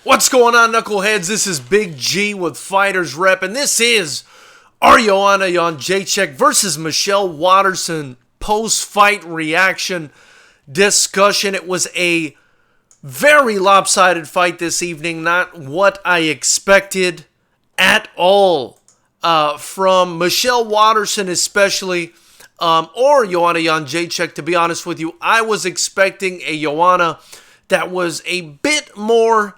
What's going on, Knuckleheads? This is Big G with Fighters Rep, and this is our Joanna Jedrzejczyk versus Michelle Waterson post-fight reaction discussion. It was a very lopsided fight this evening, not what I expected at all from Michelle Waterson especially, or Joanna Jedrzejczyk, to be honest with you. I was expecting a Joanna that was a bit more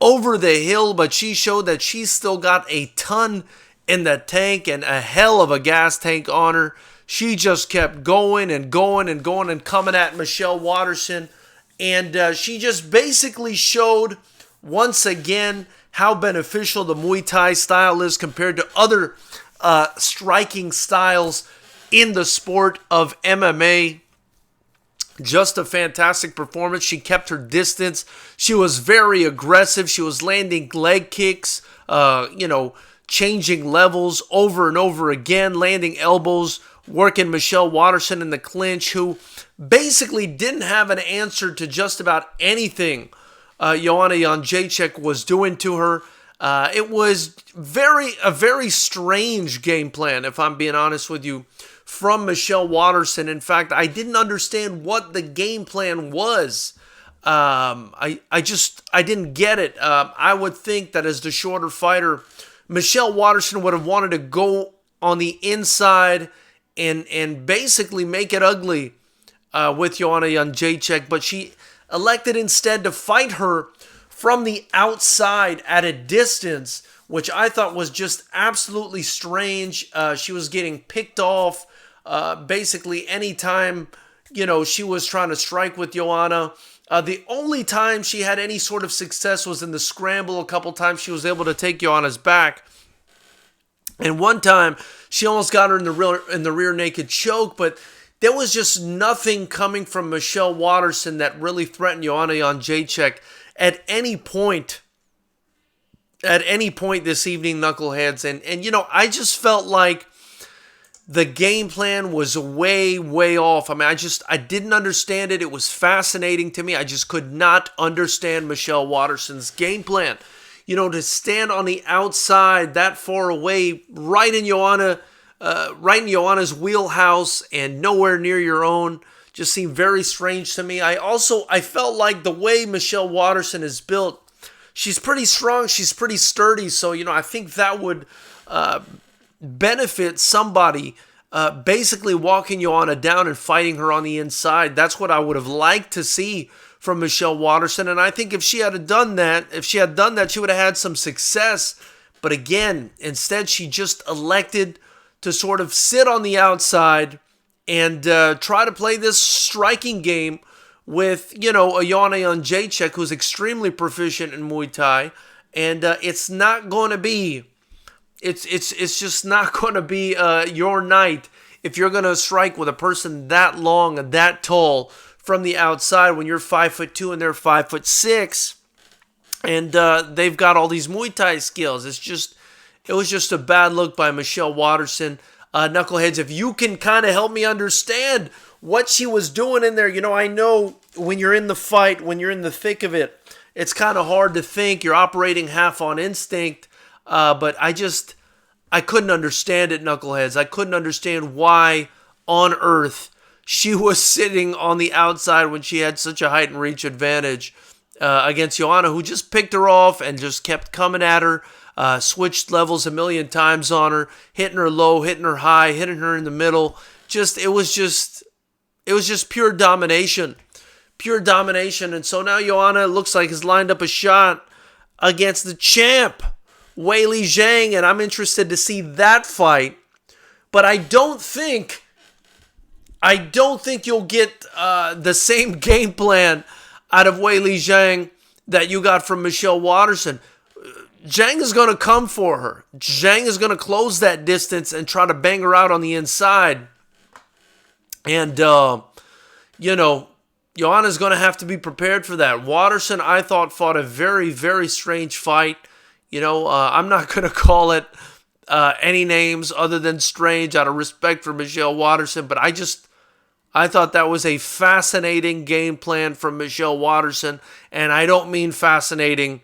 over the hill, but she showed that she's still got a ton in the tank and a hell of a gas tank on her. She just kept going and going and going and coming at Michelle Waterson, and she just basically showed once again how beneficial the Muay Thai style is compared to other striking styles in the sport of MMA. Just a fantastic performance. She kept her distance. She was very aggressive. She was landing leg kicks, changing levels over and over again, landing elbows, working Michelle Waterson in the clinch, who basically didn't have an answer to just about anything Joanna Jedrzejczyk was doing to her. It was a very strange game plan, if I'm being honest with you, from Michelle Waterson. In fact, I didn't understand what the game plan was. I didn't get it. I would think that as the shorter fighter, Michelle Waterson would have wanted to go on the inside and basically make it ugly with Joanna Jedrzejczyk, but she elected instead to fight her from the outside at a distance, which I thought was just absolutely strange. She was getting picked off basically anytime, she was trying to strike with Joanna. The only time she had any sort of success was in the scramble. A couple times she was able to take Joanna's back. And one time she almost got her in the rear naked choke, but there was just nothing coming from Michelle Waterson that really threatened Joanna Jedrzejczyk at any point this evening, Knuckleheads. And I just felt like the game plan was way, way off. I mean, I didn't understand it. It was fascinating to me. I just could not understand Michelle Waterson's game plan. To stand on the outside that far away, right in Joanna's wheelhouse and nowhere near your own, just seemed very strange to me. I felt like the way Michelle Waterson is built, she's pretty strong, she's pretty sturdy, so, I think that would benefit somebody basically walking Joanna down and fighting her on the inside. That's what I would have liked to see from Michelle Waterson, and I think if she had done that, she would have had some success. But again, instead she just elected to sort of sit on the outside and try to play this striking game with, a Joanna Jedrzejczyk who's extremely proficient in Muay Thai, and it's not going to be. It's just not going to be your night if you're going to strike with a person that long and that tall from the outside when you're 5'2" and they're 5'6", and they've got all these Muay Thai skills. It was just a bad look by Michelle Waterson. Knuckleheads, if you can kind of help me understand what she was doing in there. I know when you're in the fight, when you're in the thick of it, it's kind of hard to think. You're operating half on instinct. But I couldn't understand it, Knuckleheads. I couldn't understand why on earth she was sitting on the outside when she had such a height and reach advantage against Joanna, who just picked her off and just kept coming at her, switched levels a million times on her, hitting her low, hitting her high, hitting her in the middle. It was just pure domination. Pure domination. And so now Joanna looks like has lined up a shot against the champ, Weili Zhang, and I'm interested to see that fight. But I don't think you'll get the same game plan out of Weili Zhang that you got from Michelle Waterson. Zhang is going to come for her. Zhang is going to close that distance and try to bang her out on the inside. And, Joanna's going to have to be prepared for that. Waterson, I thought, fought a very, very strange fight. I'm not going to call it any names other than strange out of respect for Michelle Waterson, but I thought that was a fascinating game plan from Michelle Waterson, and I don't mean fascinating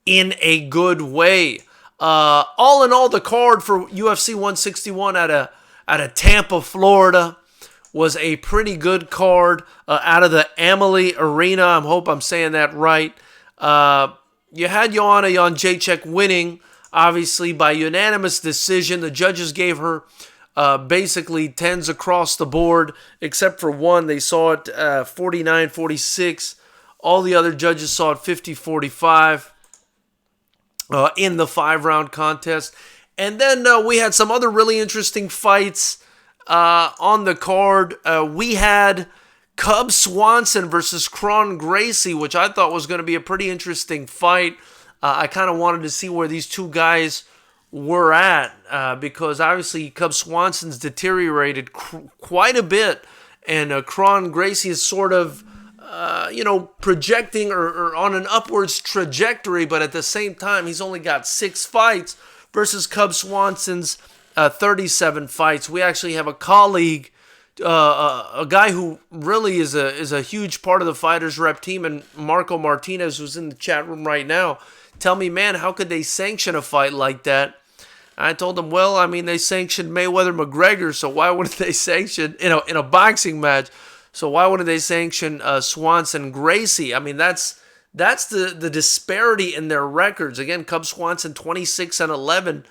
in a good way. All in all, the card for UFC 161 out of Tampa, Florida, was a pretty good card. Out of the Amalie Arena, I hope I'm saying that right. You had Joanna Jedrzejczyk winning, obviously by unanimous decision. The judges gave her basically 10s across the board, except for one. They saw it 49-46. All the other judges saw it 50-45 in the 5-round contest. And then we had some other really interesting fights on the card. We had Cub Swanson versus Kron Gracie, which I thought was going to be a pretty interesting fight. I kind of wanted to see where these two guys were at because obviously Cub Swanson's deteriorated quite a bit, and Kron Gracie is sort of projecting or on an upwards trajectory, but at the same time he's only got 6 fights versus Cub Swanson's 37 fights. We actually have a colleague, a guy who really is a huge part of the Fighters Rep team, and Marco Martinez, who's in the chat room right now, tell me, man, how could they sanction a fight like that? I told him, well, I mean, they sanctioned Mayweather-McGregor, so why wouldn't they sanction, in a boxing match, so why wouldn't they sanction Swanson-Gracie? I mean, that's the disparity in their records. Again, Cub Swanson 26-11.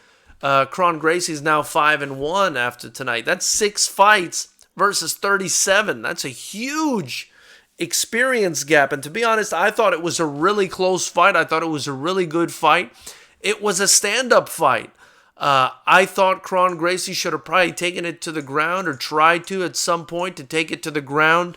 Kron Gracie's now 5-1 after tonight. That's 6 fights versus 37. That's a huge experience gap. And to be honest, I thought it was a really close fight. I thought it was a really good fight. It was a stand-up fight. I thought Kron Gracie should have probably taken it to the ground or tried to at some point to take it to the ground.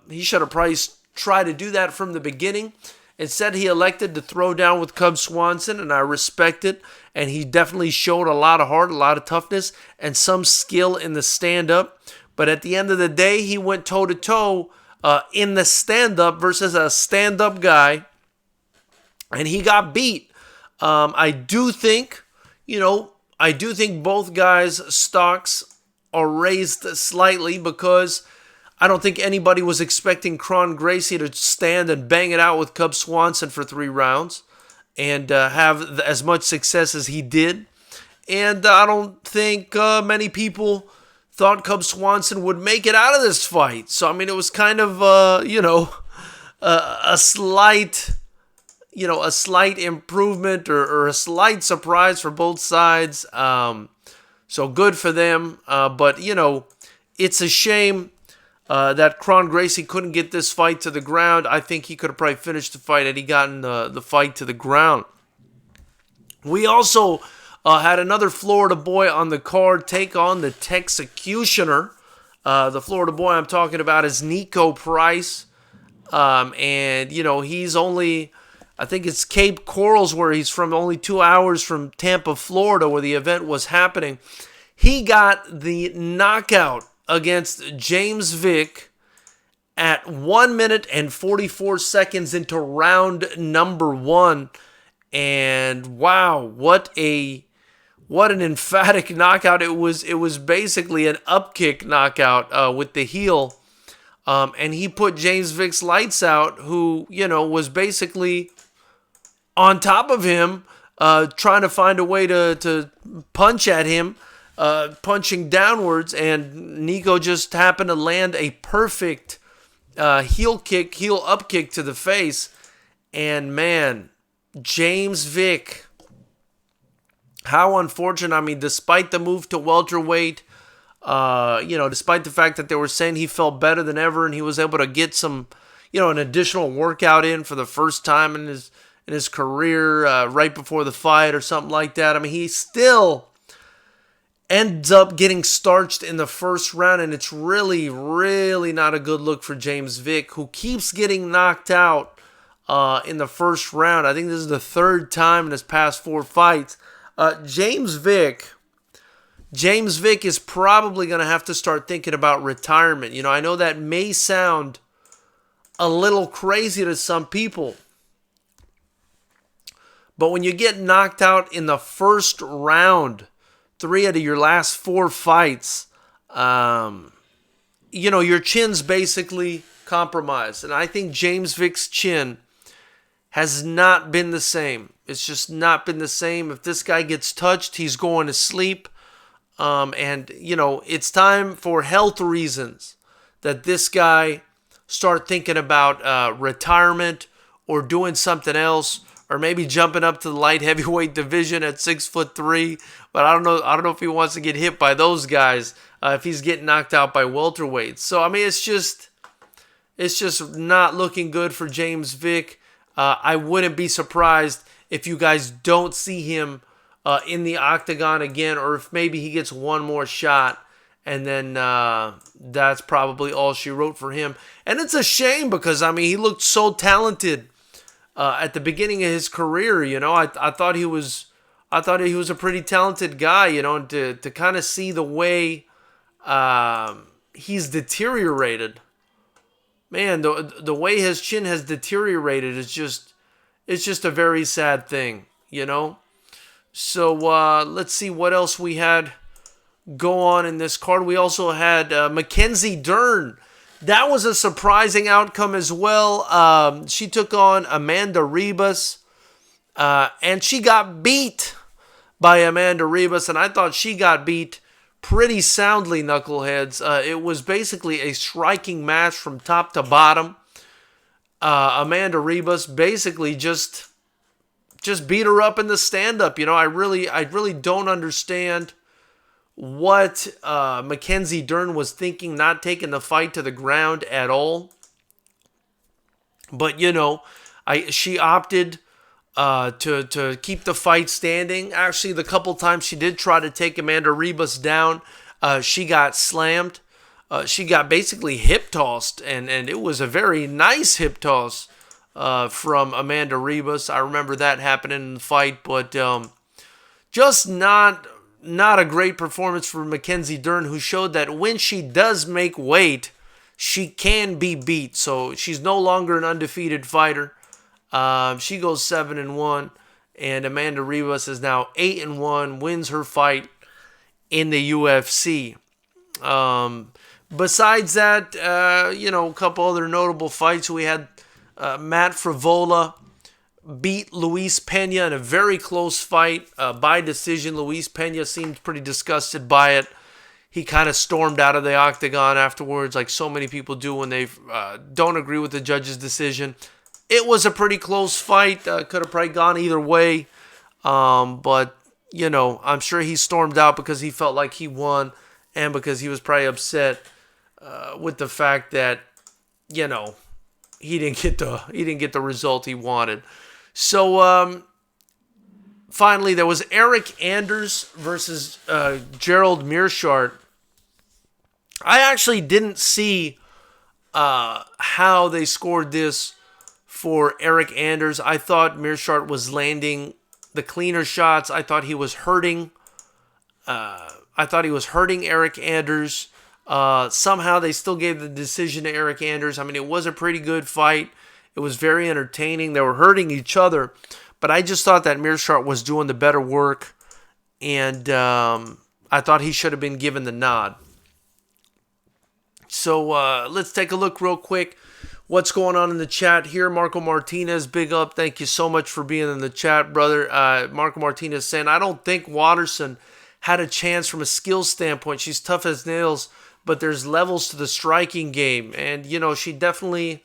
He should have probably tried to do that from the beginning. Instead, he elected to throw down with Cub Swanson, and I respect it. And he definitely showed a lot of heart, a lot of toughness, and some skill in the stand-up. But at the end of the day, he went toe-to-toe in the stand-up versus a stand-up guy, and he got beat. I do think both guys' stocks are raised slightly because I don't think anybody was expecting Kron Gracie to stand and bang it out with Cub Swanson for 3 rounds and have as much success as he did. And I don't think many people thought Cub Swanson would make it out of this fight. So, I mean, it was kind of, a slight improvement or a slight surprise for both sides. So good for them. But, it's a shame that Kron Gracie couldn't get this fight to the ground. I think he could have probably finished the fight had he gotten the fight to the ground. We also had another Florida boy on the card take on the Texecutioner. The Florida boy I'm talking about is Nico Price. And, he's only, I think it's Cape Corals where he's from, only 2 hours from Tampa, Florida, where the event was happening. He got the knockout against James Vick at 1 minute and 44 seconds into round number 1. And wow, what an emphatic knockout. It was basically an upkick knockout with the heel. And he put James Vick's lights out, who, was basically on top of him, trying to find a way to punch at him, punching downwards, and Nico just happened to land a perfect heel up kick to the face. And man, James Vick, how unfortunate. I mean, despite the move to welterweight, despite the fact that they were saying he felt better than ever and he was able to get some, an additional workout in for the first time in his career right before the fight or something like that. I mean, he still ends up getting starched in the first round, and it's really, really not a good look for James Vick, who keeps getting knocked out in the first round. I think this is the 3rd time in his past 4 fights. James Vick is probably going to have to start thinking about retirement. I know that may sound a little crazy to some people, but when you get knocked out in the first round, 3 out of your last 4 fights, your chin's basically compromised. And I think James Vick's chin has not been the same. It's just not been the same. If this guy gets touched, he's going to sleep. And, it's time for health reasons that this guy start thinking about retirement or doing something else, or maybe jumping up to the light heavyweight division at 6'3". But I don't know if he wants to get hit by those guys if he's getting knocked out by welterweights. So it's just not looking good for James Vick. I wouldn't be surprised if you guys don't see him in the octagon again, or if maybe he gets one more shot, and then that's probably all she wrote for him. And it's a shame because he looked so talented at the beginning of his career. I thought he was a pretty talented guy. And to kind of see the way he's deteriorated, man, the way his chin has deteriorated is just a very sad thing. So let's see what else we had go on in this card. We also had Mackenzie Dern. That was a surprising outcome as well. She took on Amanda Rebus, and she got beat by Amanda Rebus, and I thought she got beat pretty soundly, Knuckleheads. It was basically a striking match from top to bottom. Amanda Rebus basically just beat her up in the stand-up. I really don't understand what Mackenzie Dern was thinking, not taking the fight to the ground at all. But she opted to keep the fight standing. Actually, the couple times she did try to take Amanda Rebus down, she got slammed. She got basically hip tossed, and it was a very nice hip toss from Amanda Rebus. I remember that happening in the fight, but just not a great performance for Mackenzie Dern, who showed that when she does make weight, she can be beat. So she's no longer an undefeated fighter. She goes 7-1, and Amanda Rebus is now 8-1, wins her fight in the UFC. Besides that, a couple other notable fights. We had Matt Frivola beat Luis Pena in a very close fight by decision. Luis Pena seemed pretty disgusted by it. He kind of stormed out of the octagon afterwards, like so many people do when they don't agree with the judge's decision. It was a pretty close fight. Could have probably gone either way. But, I'm sure he stormed out because he felt like he won, and because he was probably upset with the fact that, he didn't get the result he wanted. So finally, there was Eric Anders versus Gerald Meerschaert. I actually didn't see how they scored this for Eric Anders. I thought Meerschaert was landing the cleaner shots. I thought he was hurting. Eric Anders. Somehow they still gave the decision to Eric Anders. It was a pretty good fight. It was very entertaining. They were hurting each other, but I just thought that Meerschaert was doing the better work, and I thought he should have been given the nod. So let's take a look real quick. What's going on in the chat here? Marco Martinez, big up. Thank you so much for being in the chat, brother. Marco Martinez saying, I don't think Waterson had a chance from a skill standpoint. She's tough as nails, but there's levels to the striking game. And, she definitely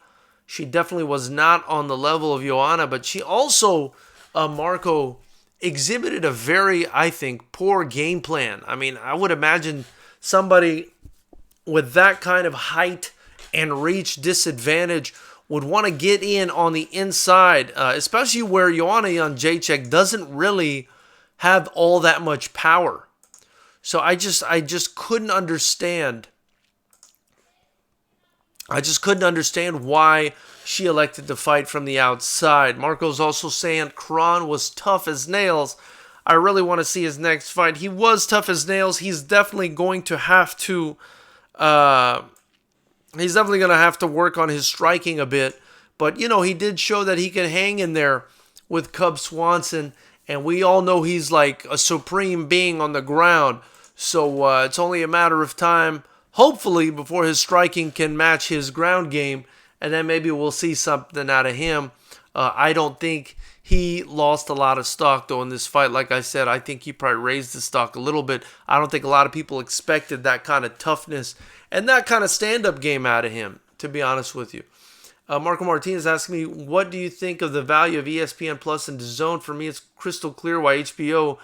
was not on the level of Joanna, but she also, Marco, exhibited a very, I think, poor game plan. I would imagine somebody with that kind of height and reach disadvantage would want to get in on the inside, especially where Joanna Jedrzejczyk doesn't really have all that much power. So I just couldn't understand. Why she elected to fight from the outside. Marco's also saying Kron was tough as nails. I really want to see his next fight. He was tough as nails. He's definitely going to have to work on his striking a bit. But, he did show that he can hang in there with Cub Swanson. And we all know he's like a supreme being on the ground. So it's only a matter of time, hopefully, before his striking can match his ground game. And then maybe we'll see something out of him I don't think he lost a lot of stock, though, in this fight. Like I said, I think he probably raised the stock a little bit. I don't think a lot of people expected that kind of toughness and that kind of stand-up game out of him, to be honest with you. Marco Martinez asking me, what do you think of the value of ESPN Plus and DAZN? For me, it's crystal clear why HBO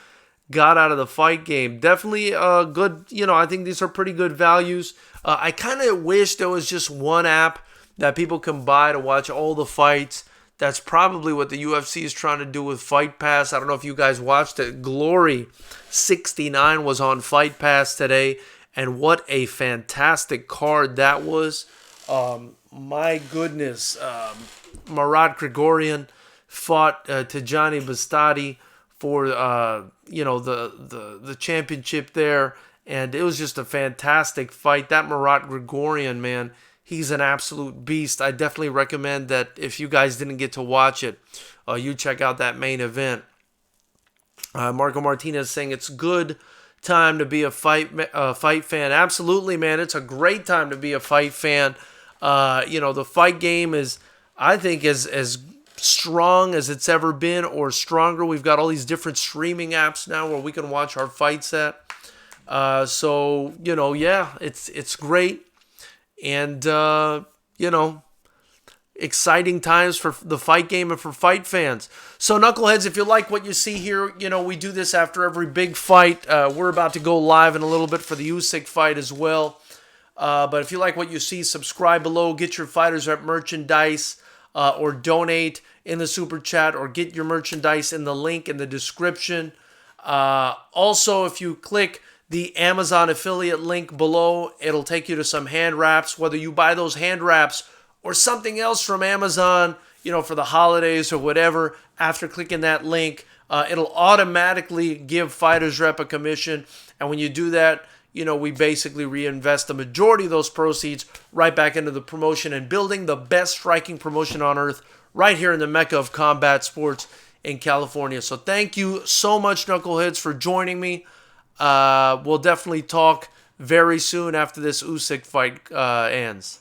got out of the fight game. Definitely good, I think these are pretty good values. I kind of wish there was just one app that people can buy to watch all the fights. That's probably what the UFC is trying to do with Fight Pass. I don't know if you guys watched it. Glory 69 was on Fight Pass today, and what a fantastic card that was. My goodness, Marat Grigorian fought Tijani Bastati for the championship there, and it was just a fantastic fight. That Marat Grigorian, man, he's an absolute beast. I definitely recommend that if you guys didn't get to watch it, you check out that main event. Marco Martinez saying it's good time to be a fight fan. Absolutely, man, it's a great time to be a fight fan. The fight game is, I think, as strong as it's ever been, or stronger. We've got all these different streaming apps now where we can watch our fights at. It's great. And, exciting times for the fight game and for fight fans. So, Knuckleheads, if you like what you see here, we do this after every big fight. We're about to go live in a little bit for the Usyk fight as well. But if you like what you see, subscribe below, get your Fighters Rep merchandise, or donate in the super chat, or get your merchandise in the link in the description. Also, if you click the Amazon affiliate link below, it'll take you to some hand wraps. Whether you buy those hand wraps or something else from Amazon, for the holidays or whatever, after clicking that link, it'll automatically give Fighters Rep a commission. And when you do that, we basically reinvest the majority of those proceeds right back into the promotion and building the best striking promotion on earth right here in the Mecca of combat sports in California. So thank you so much, Knuckleheads, for joining me. We'll definitely talk very soon after this Usyk fight ends.